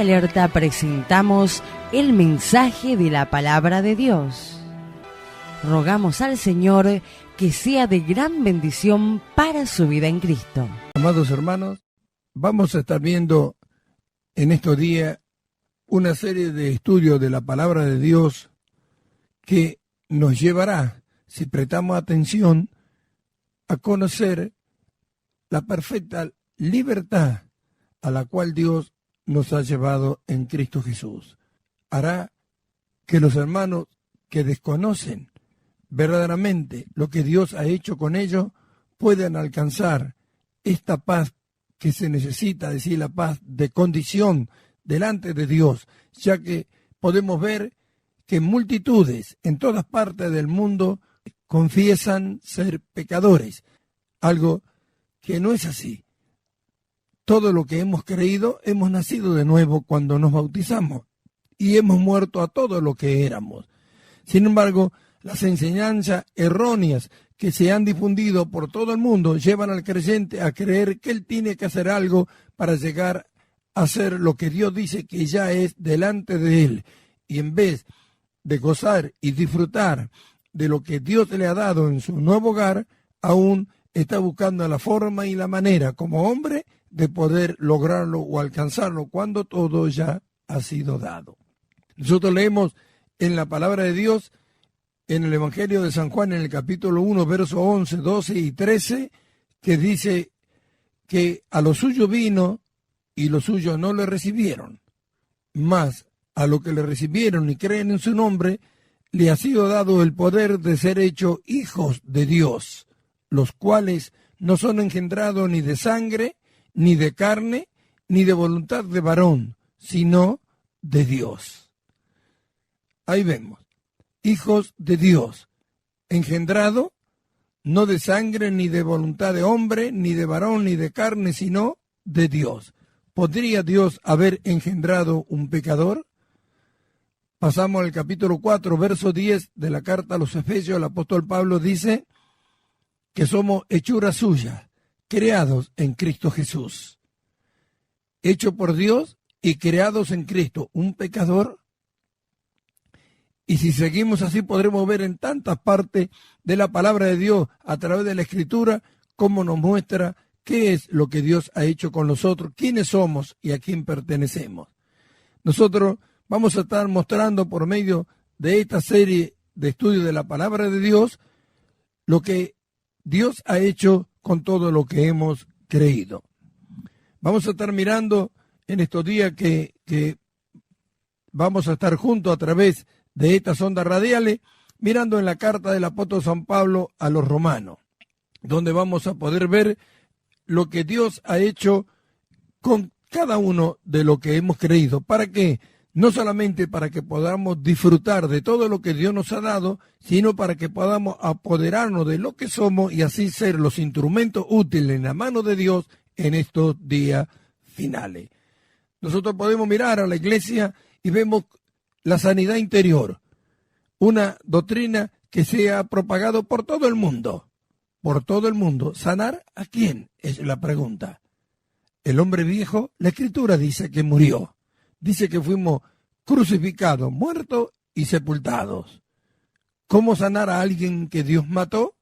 Alerta presentamos el mensaje de la palabra de Dios. Rogamos al Señor que sea de gran bendición para su vida en Cristo. Amados hermanos, vamos a estar viendo en estos días una serie de estudios de la palabra de Dios que nos llevará, si prestamos atención, a conocer la perfecta libertad a la cual Dios nos ha llevado en Cristo Jesús. Hará que los hermanos que desconocen verdaderamente lo que Dios ha hecho con ellos puedan alcanzar esta paz que se necesita, decir, la paz de condición delante de Dios, ya que podemos ver que multitudes en todas partes del mundo confiesan ser pecadores, algo que no es así. Todo lo que hemos creído, hemos nacido de nuevo cuando nos bautizamos y hemos muerto a todo lo que éramos. Sin embargo, las enseñanzas erróneas que se han difundido por todo el mundo llevan al creyente a creer que él tiene que hacer algo para llegar a hacer lo que Dios dice que ya es delante de él. Y en vez de gozar y disfrutar de lo que Dios le ha dado en su nuevo hogar, aún está buscando la forma y la manera como hombre de poder lograrlo o alcanzarlo cuando todo ya ha sido dado. Nosotros leemos en la palabra de Dios, en el Evangelio de San Juan, en el capítulo 1, versos 11, 12 y 13, que dice que a los suyos vino y los suyos no le recibieron, mas a los que le recibieron y creen en su nombre, le ha sido dado el poder de ser hechos hijos de Dios, los cuales no son engendrados ni de sangre, ni de carne, ni de voluntad de varón, sino de Dios. Ahí vemos, hijos de Dios, engendrado, no de sangre, ni de voluntad de hombre, ni de varón, ni de carne, sino de Dios. ¿Podría Dios haber engendrado un pecador? Pasamos al capítulo 4, verso 10 de la carta a los Efesios. El apóstol Pablo dice que somos hechura suya, creados en Cristo Jesús. Hecho por Dios y creados en Cristo, un pecador. Y si seguimos así podremos ver en tantas partes de la palabra de Dios a través de la Escritura cómo nos muestra qué es lo que Dios ha hecho con nosotros, quiénes somos y a quién pertenecemos. Nosotros vamos a estar mostrando por medio de esta serie de estudios de la palabra de Dios lo que Dios ha hecho con todo lo que hemos creído. Vamos a estar mirando en estos días que vamos a estar juntos a través de estas ondas radiales, mirando en la carta del apóstol San Pablo a los romanos, donde vamos a poder ver lo que Dios ha hecho con cada uno de lo que hemos creído. ¿Para qué? No solamente para que podamos disfrutar de todo lo que Dios nos ha dado, sino para que podamos apoderarnos de lo que somos y así ser los instrumentos útiles en la mano de Dios en estos días finales. Nosotros podemos mirar a la iglesia y vemos la sanidad interior, una doctrina que se ha propagado por todo el mundo. Por todo el mundo. ¿Sanar a quién? Es la pregunta. El hombre viejo, la Escritura dice que murió. Dice que fuimos crucificados, muertos y sepultados. ¿Cómo sanar a alguien que Dios mató?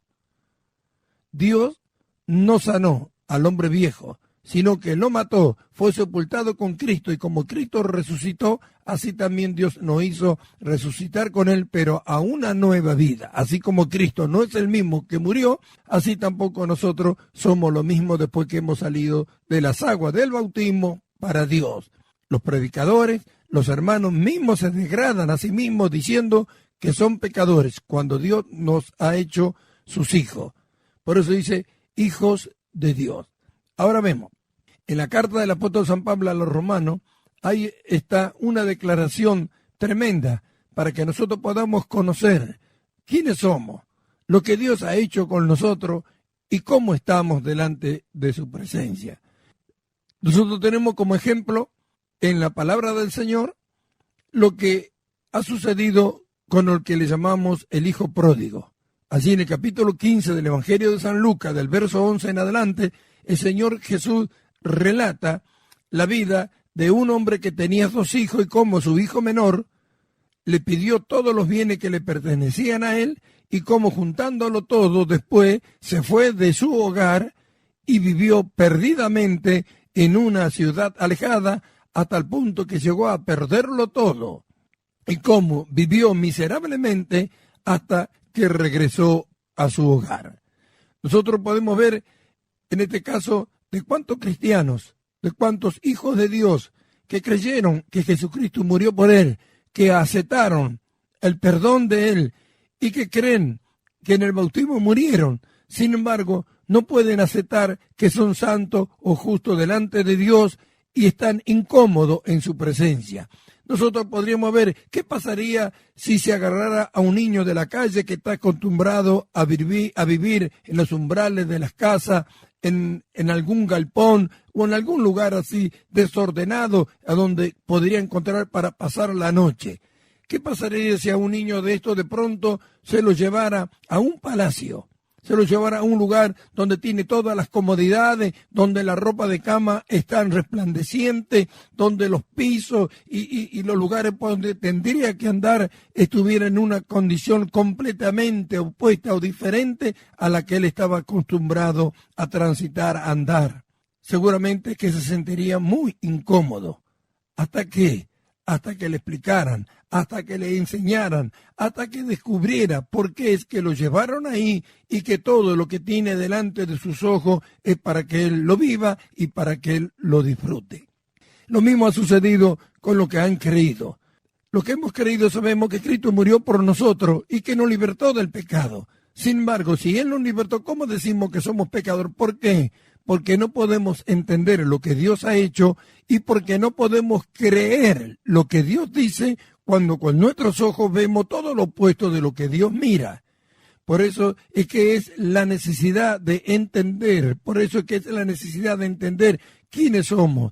Dios no sanó al hombre viejo, sino que lo mató, fue sepultado con Cristo, y como Cristo resucitó, así también Dios nos hizo resucitar con él, pero a una nueva vida. Así como Cristo no es el mismo que murió, así tampoco nosotros somos lo mismo después que hemos salido de las aguas del bautismo para Dios. Los predicadores, los hermanos mismos se degradan a sí mismos diciendo que son pecadores cuando Dios nos ha hecho sus hijos. Por eso dice, hijos de Dios. Ahora vemos, en la carta del apóstol San Pablo a los romanos, ahí está una declaración tremenda para que nosotros podamos conocer quiénes somos, lo que Dios ha hecho con nosotros y cómo estamos delante de su presencia. Nosotros tenemos como ejemplo en la palabra del Señor lo que ha sucedido con el que le llamamos el hijo pródigo. Allí en el capítulo 15 del Evangelio de San Lucas, del verso 11 en adelante, el Señor Jesús relata la vida de un hombre que tenía 2 hijos y como su hijo menor le pidió todos los bienes que le pertenecían a él y como juntándolo todo después se fue de su hogar y vivió perdidamente en una ciudad alejada hasta el punto que llegó a perderlo todo y cómo vivió miserablemente hasta que regresó a su hogar. Nosotros podemos ver en este caso de cuántos cristianos, de cuántos hijos de Dios que creyeron que Jesucristo murió por él, que aceptaron el perdón de él y que creen que en el bautismo murieron. Sin embargo, no pueden aceptar que son santos o justos delante de Dios y están incómodos en su presencia. Nosotros podríamos ver qué pasaría si se agarrara a un niño de la calle que está acostumbrado a vivir en los umbrales de las casas, en algún galpón o en algún lugar así desordenado a donde podría encontrar para pasar la noche. ¿Qué pasaría si a un niño de esto de pronto se lo llevara a un palacio? Se lo llevara a un lugar donde tiene todas las comodidades, donde la ropa de cama está resplandeciente, donde los pisos y los lugares por donde tendría que andar estuvieran en una condición completamente opuesta o diferente a la que él estaba acostumbrado a transitar, a andar. Seguramente que se sentiría muy incómodo. ¿Hasta qué? Hasta que le explicaran, hasta que le enseñaran, hasta que descubriera por qué es que lo llevaron ahí y que todo lo que tiene delante de sus ojos es para que él lo viva y para que él lo disfrute. Lo mismo ha sucedido con lo que han creído. Lo que hemos creído sabemos que Cristo murió por nosotros y que nos libertó del pecado. Sin embargo, si Él nos libertó, ¿cómo decimos que somos pecadores? ¿Por qué? Porque no podemos entender lo que Dios ha hecho y porque no podemos creer lo que Dios dice cuando con nuestros ojos vemos todo lo opuesto de lo que Dios mira. Por eso es que es la necesidad de entender, por eso es que es la necesidad de entender quiénes somos,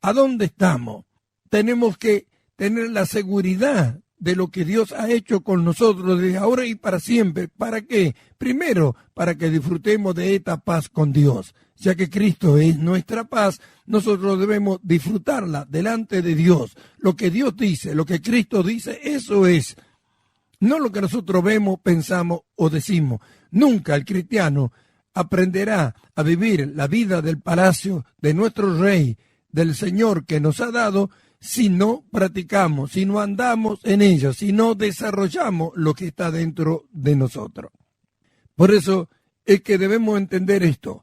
a dónde estamos. Tenemos que tener la seguridad de lo que Dios ha hecho con nosotros desde ahora y para siempre. ¿Para qué? Primero, para que disfrutemos de esta paz con Dios. Ya que Cristo es nuestra paz, nosotros debemos disfrutarla delante de Dios. Lo que Dios dice, lo que Cristo dice, eso es. No lo que nosotros vemos, pensamos o decimos. Nunca el cristiano aprenderá a vivir la vida del palacio de nuestro Rey, del Señor que nos ha dado, si no practicamos, si no andamos en ello, si no desarrollamos lo que está dentro de nosotros. Por eso es que debemos entender esto.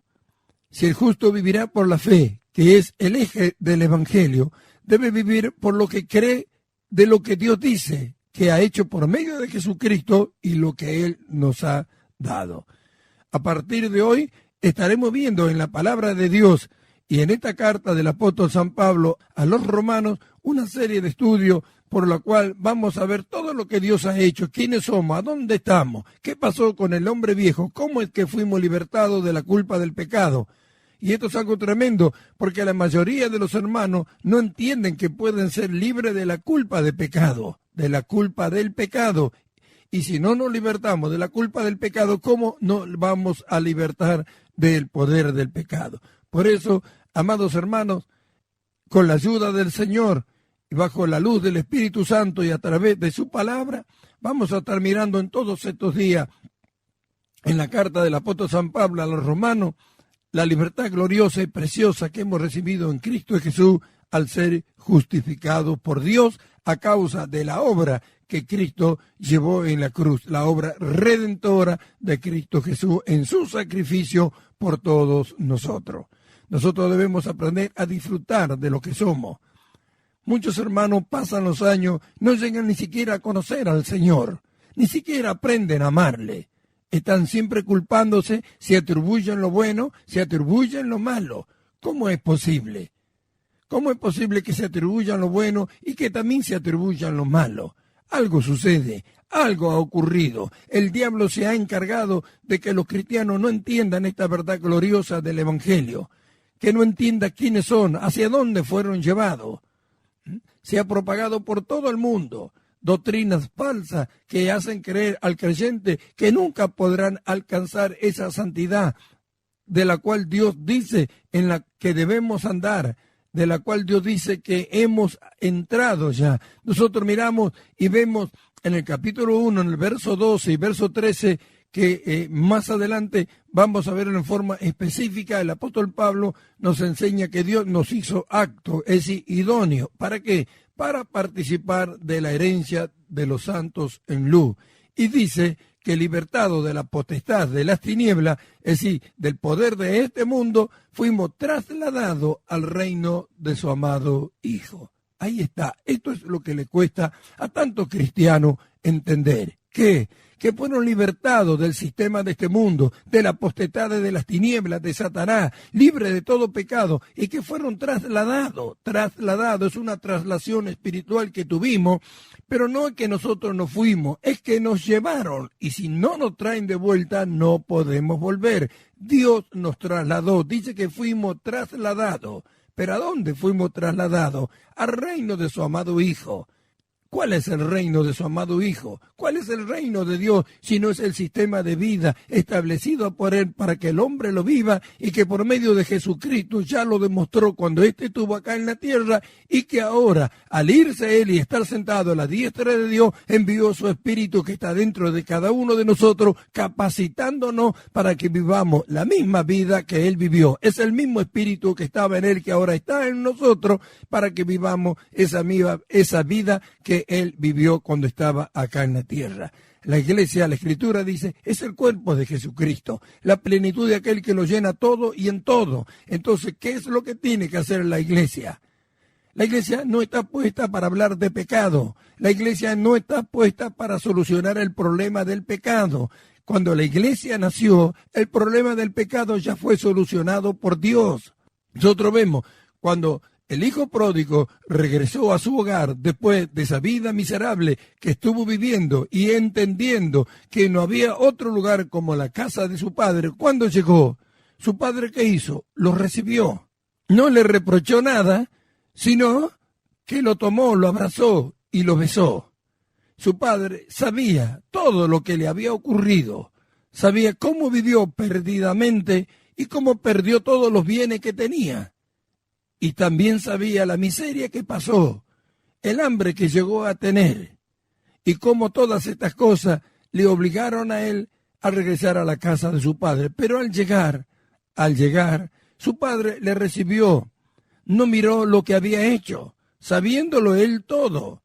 Si el justo vivirá por la fe, que es el eje del Evangelio, debe vivir por lo que cree de lo que Dios dice, que ha hecho por medio de Jesucristo y lo que Él nos ha dado. A partir de hoy estaremos viendo en la palabra de Dios y en esta carta del apóstol San Pablo a los romanos una serie de estudios por la cual vamos a ver todo lo que Dios ha hecho, quiénes somos, a dónde estamos, qué pasó con el hombre viejo, cómo es que fuimos libertados de la culpa del pecado. Y esto es algo tremendo, porque la mayoría de los hermanos no entienden que pueden ser libres de la culpa de pecado, de la culpa del pecado. Y si no nos libertamos de la culpa del pecado, ¿cómo nos vamos a libertar del poder del pecado? Por eso, amados hermanos, con la ayuda del Señor y bajo la luz del Espíritu Santo y a través de su palabra, vamos a estar mirando en todos estos días, en la carta del apóstol San Pablo a los romanos, la libertad gloriosa y preciosa que hemos recibido en Cristo Jesús al ser justificados por Dios a causa de la obra que Cristo llevó en la cruz, la obra redentora de Cristo Jesús en su sacrificio por todos nosotros. Nosotros debemos aprender a disfrutar de lo que somos. Muchos hermanos pasan los años, no llegan ni siquiera a conocer al Señor, ni siquiera aprenden a amarle. Están siempre culpándose, se atribuyen lo bueno, se atribuyen lo malo. ¿Cómo es posible? ¿Cómo es posible que se atribuyan lo bueno y que también se atribuyan lo malo? Algo sucede, algo ha ocurrido. El diablo se ha encargado de que los cristianos no entiendan esta verdad gloriosa del Evangelio, que no entiendan quiénes son, hacia dónde fueron llevados. Se ha propagado por todo el mundo doctrinas falsas que hacen creer al creyente que nunca podrán alcanzar esa santidad de la cual Dios dice en la que debemos andar, de la cual Dios dice que hemos entrado ya. Nosotros miramos y vemos en el capítulo 1, en el verso 12 y verso 13, que más adelante vamos a ver en forma específica. El apóstol Pablo nos enseña que Dios nos hizo apto, es decir, idóneo. ¿Para qué? Para participar de la herencia de los santos en luz. Y dice que libertados de la potestad de las tinieblas, es decir, del poder de este mundo, fuimos trasladados al reino de su amado Hijo. Ahí está. Esto es lo que le cuesta a tantos cristianos entender. ¿Qué? Que fueron libertados del sistema de este mundo, de la potestad de las tinieblas, de Satanás, libres de todo pecado, y que fueron trasladados, es una traslación espiritual que tuvimos, pero no es que nosotros nos fuimos, es que nos llevaron, y si no nos traen de vuelta, no podemos volver. Dios nos trasladó, dice que fuimos trasladados, pero ¿a dónde fuimos trasladados? Al reino de su amado Hijo. ¿Cuál es el reino de su amado Hijo? ¿Cuál es el reino de Dios si no es el sistema de vida establecido por Él para que el hombre lo viva y que por medio de Jesucristo ya lo demostró cuando éste estuvo acá en la tierra y que ahora, al irse Él y estar sentado a la diestra de Dios, envió su Espíritu que está dentro de cada uno de nosotros, capacitándonos para que vivamos la misma vida que Él vivió. Es el mismo Espíritu que estaba en Él que ahora está en nosotros para que vivamos esa vida que Él vivió cuando estaba acá en la tierra. La iglesia, la Escritura dice, es el cuerpo de Jesucristo, la plenitud de aquel que lo llena todo y en todo. Entonces, ¿qué es lo que tiene que hacer la iglesia? La iglesia no está puesta para hablar de pecado. La iglesia no está puesta para solucionar el problema del pecado. Cuando la iglesia nació, el problema del pecado ya fue solucionado por Dios. Nosotros vemos cuando el hijo pródigo regresó a su hogar después de esa vida miserable que estuvo viviendo y entendiendo que no había otro lugar como la casa de su padre. Cuando llegó, su padre, ¿qué hizo? Lo recibió. No le reprochó nada, sino que lo tomó, lo abrazó y lo besó. Su padre sabía todo lo que le había ocurrido, sabía cómo vivió perdidamente y cómo perdió todos los bienes que tenía. Y también sabía la miseria que pasó, el hambre que llegó a tener, y cómo todas estas cosas le obligaron a él a regresar a la casa de su padre. Pero al llegar, su padre le recibió, no miró lo que había hecho, sabiéndolo él todo.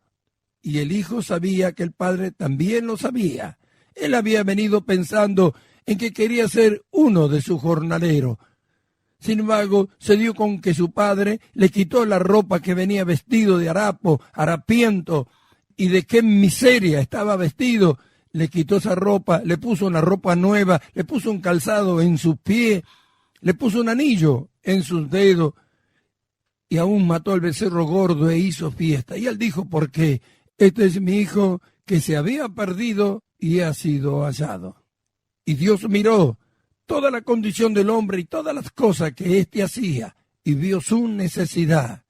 Y el hijo sabía que el padre también lo sabía. Él había venido pensando en que quería ser uno de sus jornaleros. Sin embargo, se dio con que su padre le quitó la ropa que venía vestido de harapiento, y de qué miseria estaba vestido. Le quitó esa ropa, le puso una ropa nueva, le puso un calzado en sus pies, le puso un anillo en sus dedos, y aún mató al becerro gordo e hizo fiesta. Y él dijo, ¿por qué? Este es mi hijo que se había perdido y ha sido hallado. Y Dios miró toda la condición del hombre y todas las cosas que éste hacía, y vio su necesidad.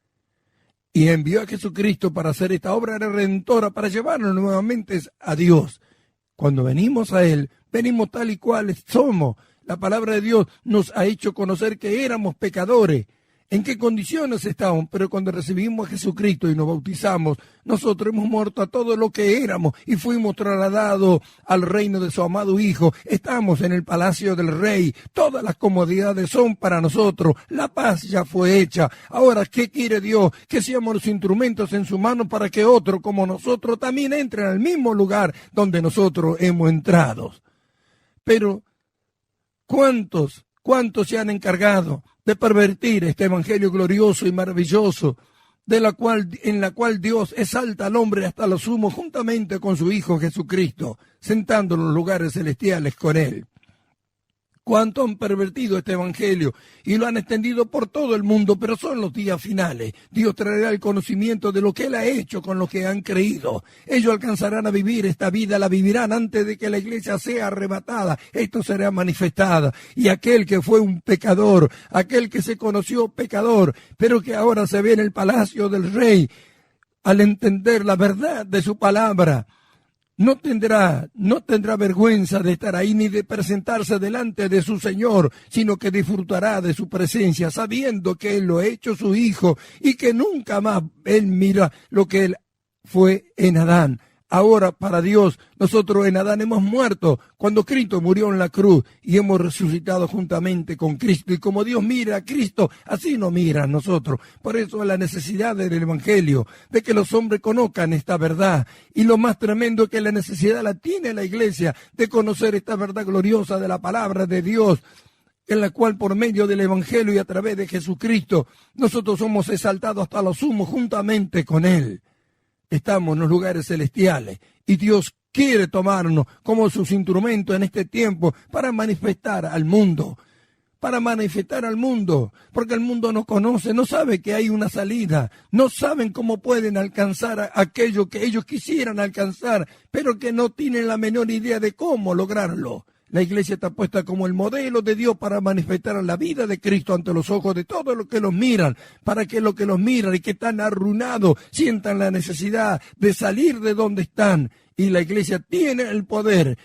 Y envió a Jesucristo para hacer esta obra redentora, para llevarnos nuevamente a Dios. Cuando venimos a Él, venimos tal y cual somos. La palabra de Dios nos ha hecho conocer que éramos pecadores. ¿En qué condiciones estábamos? Pero cuando recibimos a Jesucristo y nos bautizamos, nosotros hemos muerto a todo lo que éramos y fuimos trasladados al reino de su amado Hijo. Estamos en el palacio del Rey. Todas las comodidades son para nosotros. La paz ya fue hecha. Ahora, ¿qué quiere Dios? Que seamos los instrumentos en su mano para que otro como nosotros también entre al mismo lugar donde nosotros hemos entrado. Pero, ¿cuántos se han encargado de pervertir este evangelio glorioso y maravilloso, en la cual Dios exalta al hombre hasta lo sumo juntamente con su Hijo Jesucristo, sentándolo en los lugares celestiales con Él? ¿Cuánto han pervertido este evangelio y lo han extendido por todo el mundo? Pero son los días finales. Dios traerá el conocimiento de lo que Él ha hecho con los que han creído. Ellos alcanzarán a vivir esta vida, la vivirán antes de que la iglesia sea arrebatada. Esto será manifestada. Y aquel que fue un pecador, aquel que se conoció pecador, pero que ahora se ve en el palacio del Rey, al entender la verdad de su palabra, no tendrá vergüenza de estar ahí ni de presentarse delante de su Señor, sino que disfrutará de su presencia, sabiendo que Él lo ha hecho su Hijo y que nunca más Él mira lo que Él fue en Adán. Ahora, para Dios, nosotros en Adán hemos muerto cuando Cristo murió en la cruz y hemos resucitado juntamente con Cristo. Y como Dios mira a Cristo, así nos mira a nosotros. Por eso la necesidad del Evangelio, de que los hombres conozcan esta verdad. Y lo más tremendo es que la necesidad la tiene la Iglesia de conocer esta verdad gloriosa de la palabra de Dios, en la cual por medio del Evangelio y a través de Jesucristo, nosotros somos exaltados hasta lo sumo juntamente con Él. Estamos en los lugares celestiales y Dios quiere tomarnos como sus instrumentos en este tiempo para manifestar al mundo, porque el mundo no conoce, no sabe que hay una salida, no saben cómo pueden alcanzar aquello que ellos quisieran alcanzar, pero que no tienen la menor idea de cómo lograrlo. La Iglesia está puesta como el modelo de Dios para manifestar la vida de Cristo ante los ojos de todos los que los miran, para que los que los miran y que están arruinados sientan la necesidad de salir de donde están. Y la Iglesia tiene el poder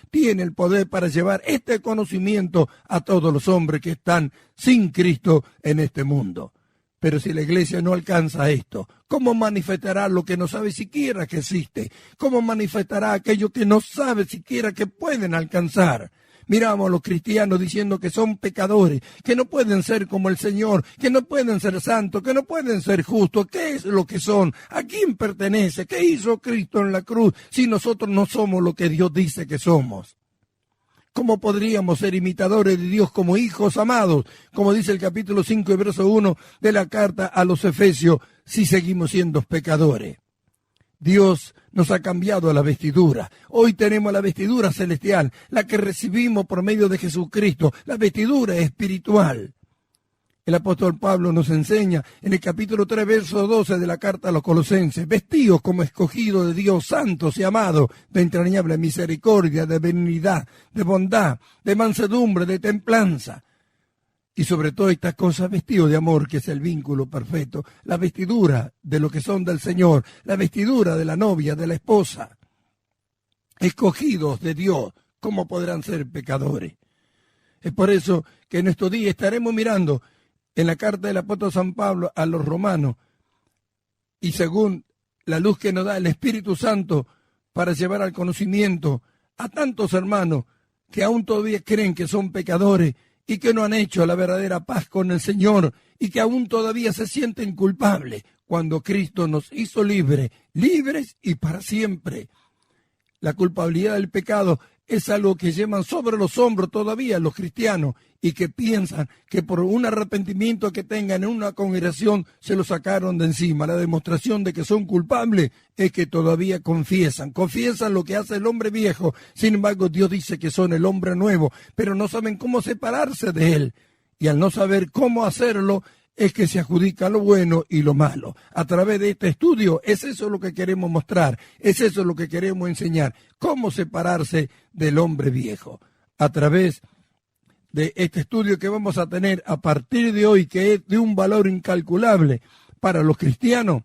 para llevar este conocimiento a todos los hombres que están sin Cristo en este mundo. Pero si la Iglesia no alcanza esto, ¿cómo manifestará lo que no sabe siquiera que existe? ¿Cómo manifestará aquello que no sabe siquiera que pueden alcanzar? Miramos a los cristianos diciendo que son pecadores, que no pueden ser como el Señor, que no pueden ser santos, que no pueden ser justos. ¿Qué es lo que son? ¿A quién pertenece? ¿Qué hizo Cristo en la cruz si nosotros no somos lo que Dios dice que somos? ¿Cómo podríamos ser imitadores de Dios como hijos amados, como dice el capítulo 5 y verso 1 de la carta a los Efesios, si seguimos siendo pecadores? Dios nos ha cambiado la vestidura. Hoy tenemos la vestidura celestial, la que recibimos por medio de Jesucristo, la vestidura espiritual. El apóstol Pablo nos enseña en el capítulo 3, verso 12 de la carta a los Colosenses: vestidos como escogidos de Dios, santos y amados, de entrañable misericordia, de benignidad, de bondad, de mansedumbre, de templanza. Y sobre todo estas cosas, vestido de amor, que es el vínculo perfecto, la vestidura de lo que son del Señor, la vestidura de la novia, de la esposa. Escogidos de Dios, ¿cómo podrán ser pecadores? Es por eso que en estos días estaremos mirando en la carta del apóstol San Pablo a los romanos, y según la luz que nos da el Espíritu Santo para llevar al conocimiento a tantos hermanos que aún todavía creen que son pecadores y que no han hecho la verdadera paz con el Señor y que aún todavía se sienten culpables, cuando Cristo nos hizo libres y para siempre. La culpabilidad del pecado es algo que llevan sobre los hombros todavía los cristianos y que piensan que por un arrepentimiento que tengan en una congregación se lo sacaron de encima. La demostración de que son culpables es que todavía confiesan lo que hace el hombre viejo. Sin embargo, Dios dice que son el hombre nuevo, pero no saben cómo separarse de él. Y al no saber cómo hacerlo, es que se adjudica lo bueno y lo malo. A través de este estudio es eso lo que queremos mostrar, es eso lo que queremos enseñar, cómo separarse del hombre viejo. A través de este estudio que vamos a tener a partir de hoy, que es de un valor incalculable para los cristianos,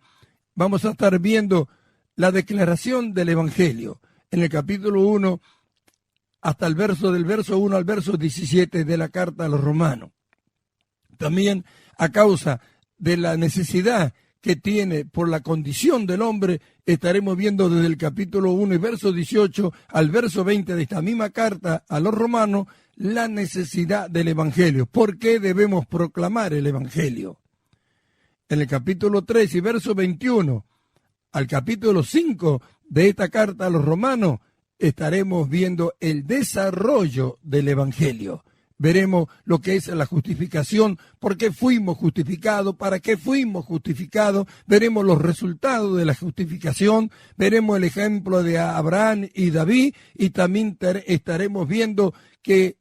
vamos a estar viendo la declaración del Evangelio en el capítulo 1 hasta el del verso 1 al verso 17 de la carta a los romanos. También a causa de la necesidad que tiene por la condición del hombre, estaremos viendo desde el capítulo 1 y verso 18 al verso 20 de esta misma carta a los romanos la necesidad del Evangelio. ¿Por qué debemos proclamar el Evangelio? En el capítulo 3 y verso 21 al capítulo 5 de esta carta a los romanos estaremos viendo el desarrollo del Evangelio. Veremos lo que es la justificación, por qué fuimos justificados, para qué fuimos justificados. Veremos los resultados de la justificación, veremos el ejemplo de Abraham y David, y también estaremos viendo que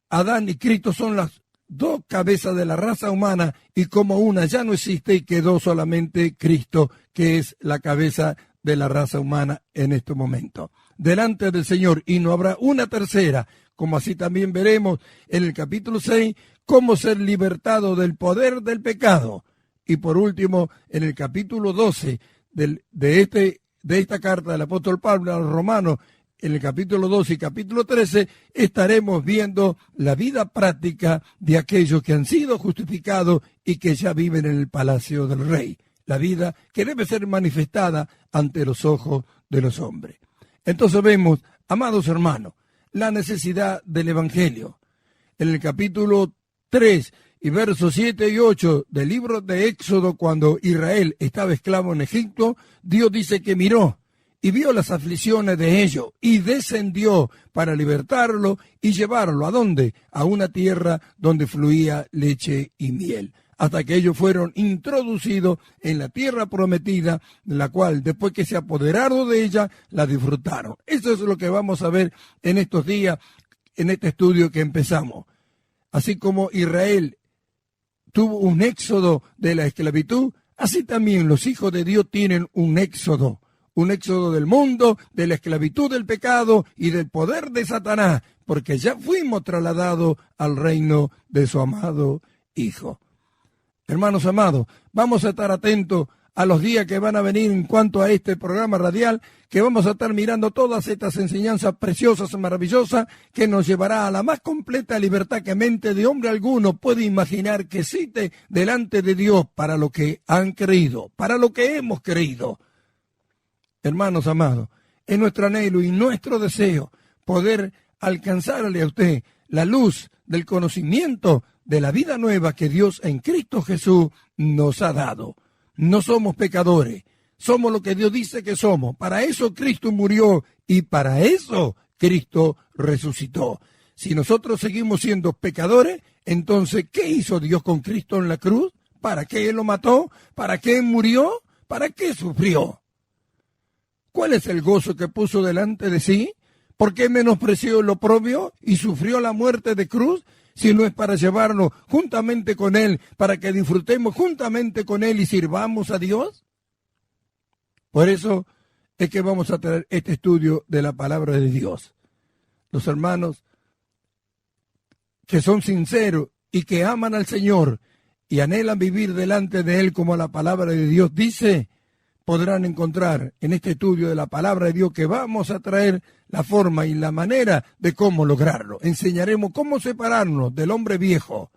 Adán y Cristo son las dos cabezas de la raza humana y como una ya no existe y quedó solamente Cristo, que es la cabeza de la raza humana en este momento, delante del Señor, y no habrá una tercera. Como así también veremos en el capítulo 6 cómo ser libertado del poder del pecado. Y por último, en el capítulo 12 de este de esta carta del apóstol Pablo a los romanos, en el capítulo 12 y capítulo 13, estaremos viendo la vida práctica de aquellos que han sido justificados y que ya viven en el palacio del rey. La vida que debe ser manifestada ante los ojos de los hombres. Entonces vemos, amados hermanos, la necesidad del evangelio. En el capítulo 3 y versos 7 y 8 del libro de Éxodo, cuando Israel estaba esclavo en Egipto, Dios dice que miró y vio las aflicciones de ellos y descendió para libertarlo y llevarlo. ¿A dónde? A una tierra donde fluía leche y miel, hasta que ellos fueron introducidos en la tierra prometida, de la cual, después que se apoderaron de ella, la disfrutaron. Eso es lo que vamos a ver en estos días, en este estudio que empezamos. Así como Israel tuvo un éxodo de la esclavitud, así también los hijos de Dios tienen un éxodo del mundo, de la esclavitud del pecado y del poder de Satanás, porque ya fuimos trasladados al reino de su amado Hijo. Hermanos amados, vamos a estar atentos a los días que van a venir en cuanto a este programa radial, que vamos a estar mirando todas estas enseñanzas preciosas y maravillosas que nos llevará a la más completa libertad que mente de hombre alguno puede imaginar que existe delante de Dios para lo que han creído, para lo que hemos creído. Hermanos amados, es nuestro anhelo y nuestro deseo poder alcanzarle a usted la luz del conocimiento de la vida nueva que Dios en Cristo Jesús nos ha dado. No somos pecadores, somos lo que Dios dice que somos. Para eso Cristo murió y para eso Cristo resucitó. Si nosotros seguimos siendo pecadores, entonces, ¿qué hizo Dios con Cristo en la cruz? ¿Para qué Él lo mató? ¿Para qué murió? ¿Para qué sufrió? ¿Cuál es el gozo que puso delante de sí? ¿Por qué menospreció lo propio y sufrió la muerte de cruz? Si no es para llevarnos juntamente con Él, para que disfrutemos juntamente con Él y sirvamos a Dios. Por eso es que vamos a traer este estudio de la palabra de Dios. Los hermanos que son sinceros y que aman al Señor y anhelan vivir delante de Él como la palabra de Dios dice, podrán encontrar en este estudio de la palabra de Dios que vamos a traer la forma y la manera de cómo lograrlo. Enseñaremos cómo separarnos del hombre viejo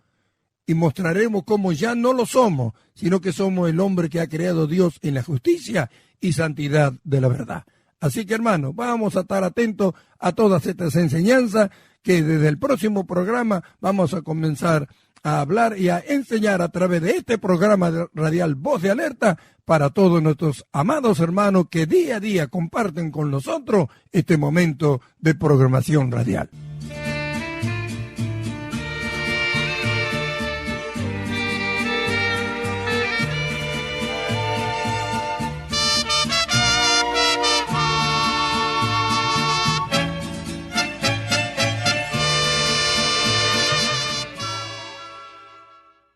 y mostraremos cómo ya no lo somos, sino que somos el hombre que ha creado Dios en la justicia y santidad de la verdad. Así que, hermanos, vamos a estar atentos a todas estas enseñanzas que desde el próximo programa vamos a comenzar a hablar y a enseñar a través de este programa radial Voz de Alerta para todos nuestros amados hermanos que día a día comparten con nosotros este momento de programación radial.